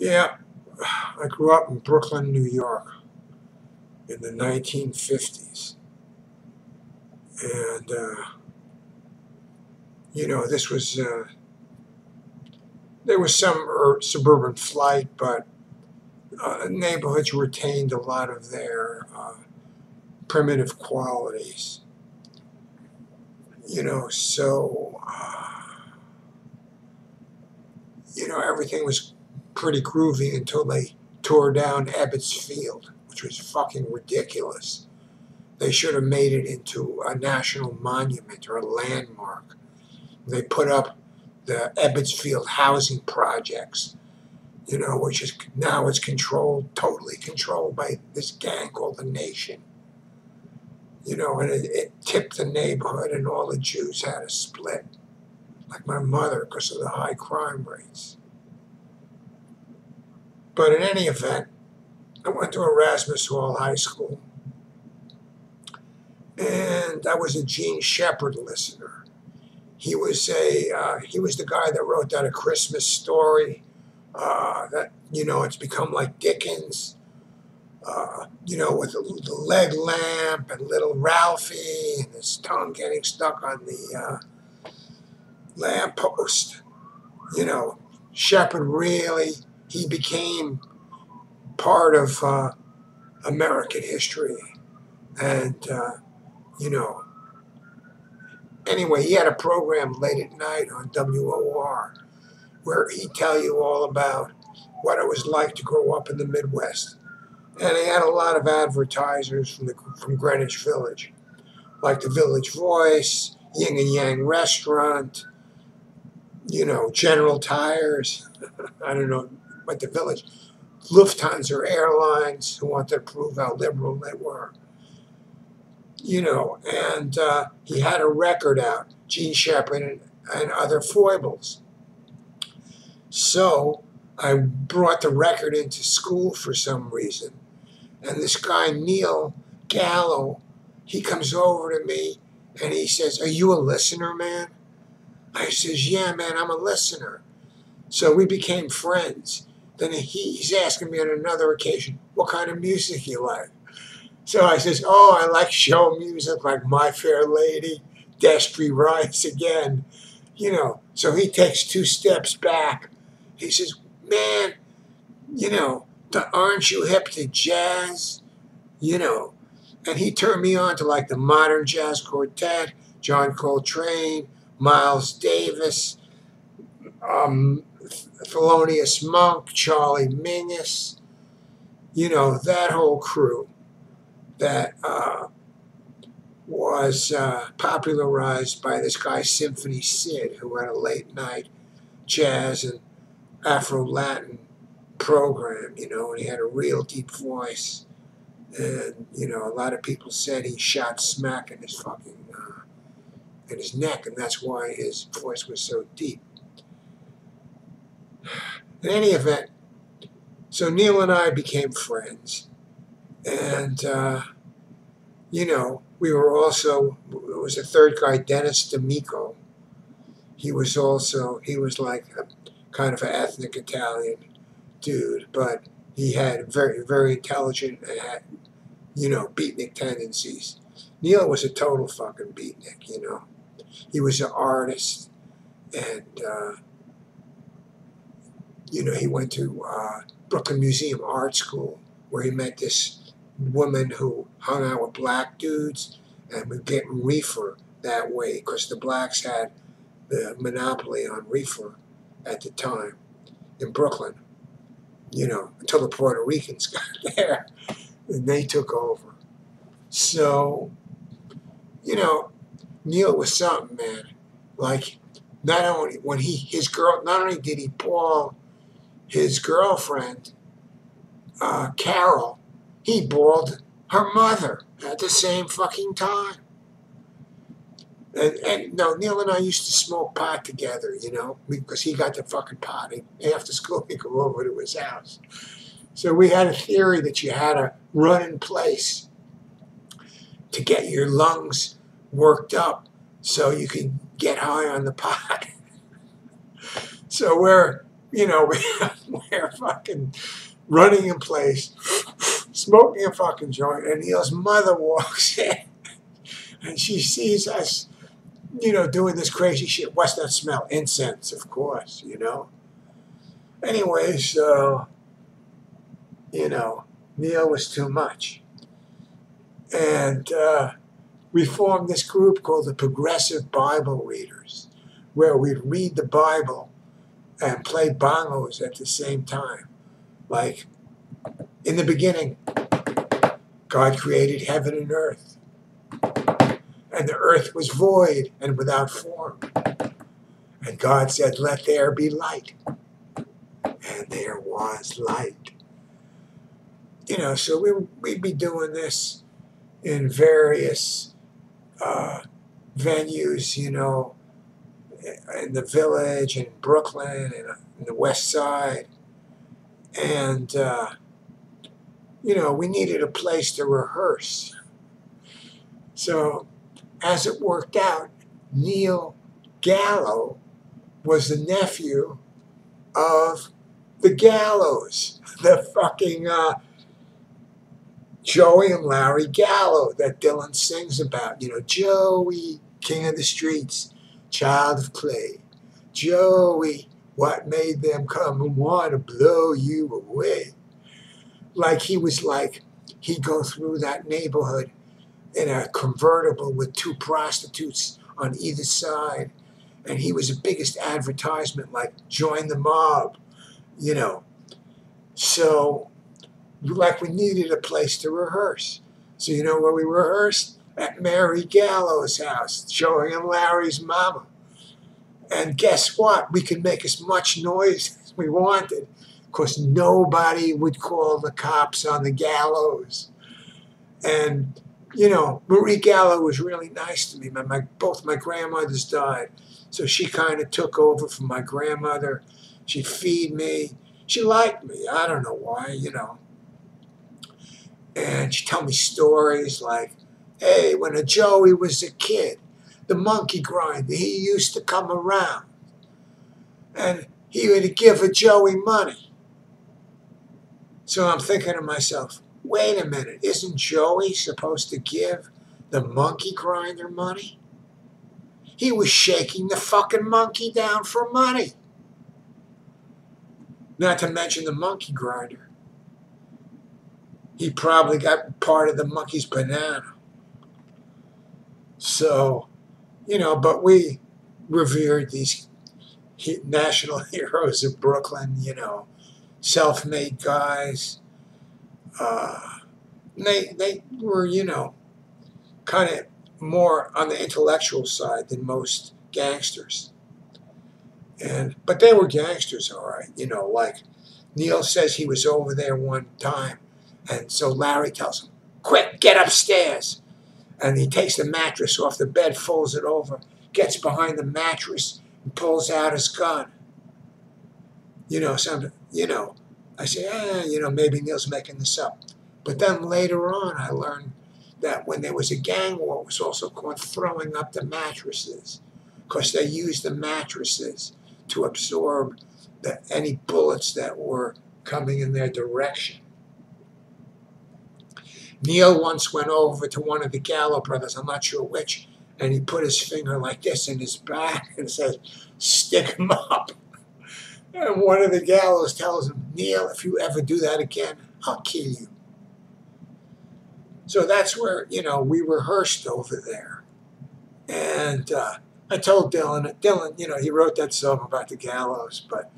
Yeah, I grew up in Brooklyn, New York in the 1950s. And, this was, there was some suburban flight, but neighborhoods retained a lot of their primitive qualities. Everything was pretty groovy until they tore down Ebbets Field, which was fucking ridiculous. They should have made it into a national monument or a landmark. They put up the Ebbets Field housing projects, which is now it's totally controlled by this gang called the Nation. And it tipped the neighborhood, and all the Jews had to split, like my mother, because of the high crime rates. But in any event, I went to Erasmus Hall High School, and I was a Gene Shepard listener. He was the guy that wrote that A Christmas Story. It's become like Dickens. With the leg lamp and little Ralphie and his tongue getting stuck on the lamppost. Shepard really, he became part of American history. And, anyway, he had a program late at night on WOR where he'd tell you all about what it was like to grow up in the Midwest. And he had a lot of advertisers from Greenwich Village, like the Village Voice, Yin and Yang Restaurant, General Tires. I don't know what the Village, Lufthansa Airlines, who wanted to prove how liberal they were. And he had a record out, Gene Shepard and Other Foibles. So I brought the record into school for some reason. And this guy, Neil Gallo, he comes over to me and he says, "Are you a listener, man?" I says, "Yeah, man, I'm a listener." So we became friends. Then he's asking me on another occasion, "What kind of music you like?" So I says, "Oh, I like show music like My Fair Lady, Destry Rise Again." So he takes two steps back. He says, "Man, aren't you hip to jazz?" And he turned me on to like the Modern Jazz Quartet, John Coltrane, Miles Davis, Thelonious Monk, Charlie Mingus, that whole crew that was popularized by this guy, Symphony Sid, who had a late night jazz and Afro-Latin program, and he had a real deep voice. And, a lot of people said he shot smack in his in his neck, and that's why his voice was so deep. In any event, so Neil and I became friends. And, we were also, it was a third guy, Dennis D'Amico. He was like a kind of an ethnic Italian dude, but he had very, very intelligent and had, beatnik tendencies. Neil was a total fucking beatnik, He was an artist, and, he went to Brooklyn Museum Art School, where he met this woman who hung out with black dudes and would get reefer that way, because the blacks had the monopoly on reefer at the time in Brooklyn, until the Puerto Ricans got there and they took over. So, Neil was something, man. Like, not only did he ball his girlfriend, Carol, he balled her mother at the same fucking time. And no, Neil and I used to smoke pot together, because he got the fucking pot. After school, he'd go over to his house. So we had a theory that you had to run in place to get your lungs worked up so you could get high on the pot. So we're fucking running in place, smoking a fucking joint, and Neil's mother walks in, and she sees us, doing this crazy shit. What's that smell? Incense, of course, Anyway, so, Neil was too much. And we formed this group called the Progressive Bible Readers, where we'd read the Bible and play bongos at the same time. Like, in the beginning, God created heaven and earth. And the earth was void and without form. And God said, let there be light. And there was light. So we'd be doing this in various venues, in the Village, in Brooklyn, and in the West Side. And, we needed a place to rehearse. So as it worked out, Neil Gallo was the nephew of the Gallo'S, the fucking Joey and Larry Gallo that Dylan sings about. Joey, king of the streets, child of clay. Joey, what made them come and want to blow you away? He'd go through that neighborhood in a convertible with two prostitutes on either side. And he was the biggest advertisement, like, join the mob, So, we needed a place to rehearse. So where we rehearsed? At Mary Gallo's house, Joey and Larry's mama. And guess what? We could make as much noise as we wanted, because nobody would call the cops on the Gallo'S. And, Marie Gallo was really nice to me. Both my grandmothers died. So she kind of took over from my grandmother. She'd feed me. She liked me. I don't know why, And she'd tell me stories like, hey, when a Joey was a kid, the monkey grinder, he used to come around. And he would give a Joey money. So I'm thinking to myself, wait a minute, isn't Joey supposed to give the monkey grinder money? He was shaking the fucking monkey down for money. Not to mention the monkey grinder. He probably got part of the monkey's banana. So, but we revered these national heroes of Brooklyn, self-made guys. They were, kind of more on the intellectual side than most gangsters. But they were gangsters, all right. Like Neil says he was over there one time, and so Larry tells him, quick, get upstairs. And he takes the mattress off the bed, folds it over, gets behind the mattress, and pulls out his gun. I say, maybe Neil's making this up. But then later on, I learned that when there was a gang war, it was also called throwing up the mattresses, because they used the mattresses to absorb any bullets that were coming in their direction. Neil once went over to one of the Gallo brothers, I'm not sure which, and he put his finger like this in his back and said, stick him up. And one of the Gallo's tells him, Neil, if you ever do that again, I'll kill you. So that's where, we rehearsed over there. And I told Dylan, he wrote that song about the Gallo's, but,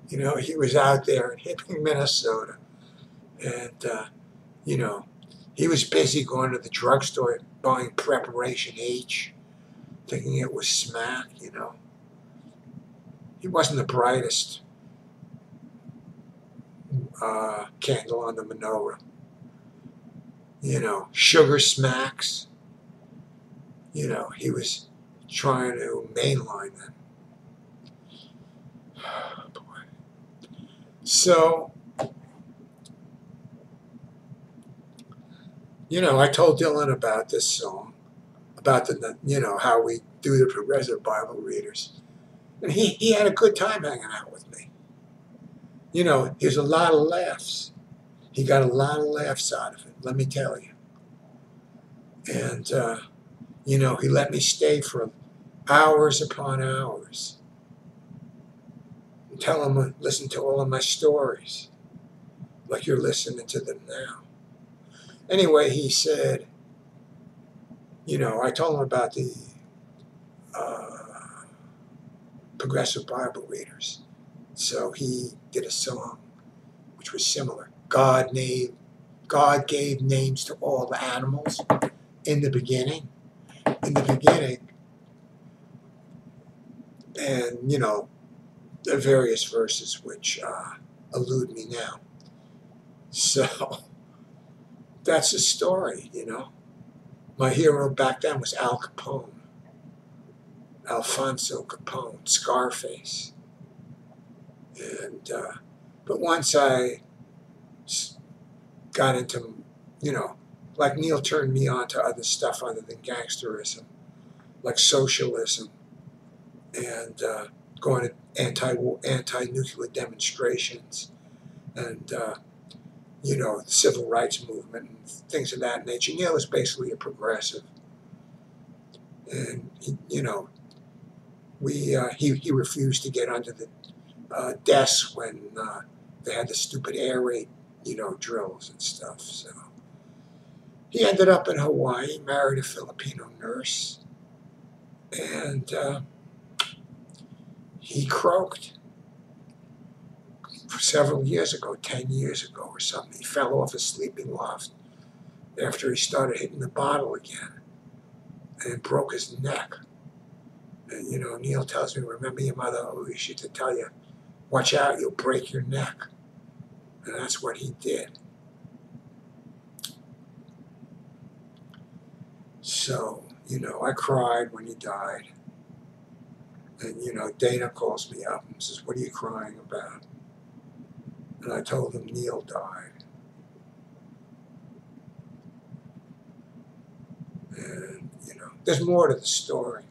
he was out there in Hipping, Minnesota. And, he was busy going to the drugstore buying Preparation H, thinking it was smack, He wasn't the brightest candle on the menorah. Sugar smacks. He was trying to mainline them. Boy. So, I told Dylan about this song, about how we do the Progressive Bible Readers. And he had a good time hanging out with me. You know, there's a lot of laughs. He got a lot of laughs out of it, let me tell you. And, you know, he let me stay for hours upon hours and tell him, listen to all of my stories, like you're listening to them now. Anyway, he said, you know, I told him about the uh, progressive Bible readers. So he did a song which was similar. God gave names to all the animals in the beginning. In the beginning, and you know, there are various verses which elude me now. So that's the story, you know. My hero back then was Al Capone, Alfonso Capone, Scarface. And but once I got into, you know, like Neil turned me on to other stuff other than gangsterism, like socialism and going to anti-nuclear demonstrations and you know, the civil rights movement and things of that nature. Neil was basically a progressive, and you know, he refused to get under the desk when they had the stupid air raid, you know, drills and stuff. So he ended up in Hawaii, married a Filipino nurse, and he croaked for several years ago, 10 years ago or something. He fell off a sleeping loft after he started hitting the bottle again and broke his neck. And, you know, Neil tells me, remember your mother always used to tell you, watch out, you'll break your neck. And that's what he did. So, you know, I cried when he died. And, you know, Dana calls me up and says, what are you crying about? And I told him Neil died. And, you know, there's more to the story.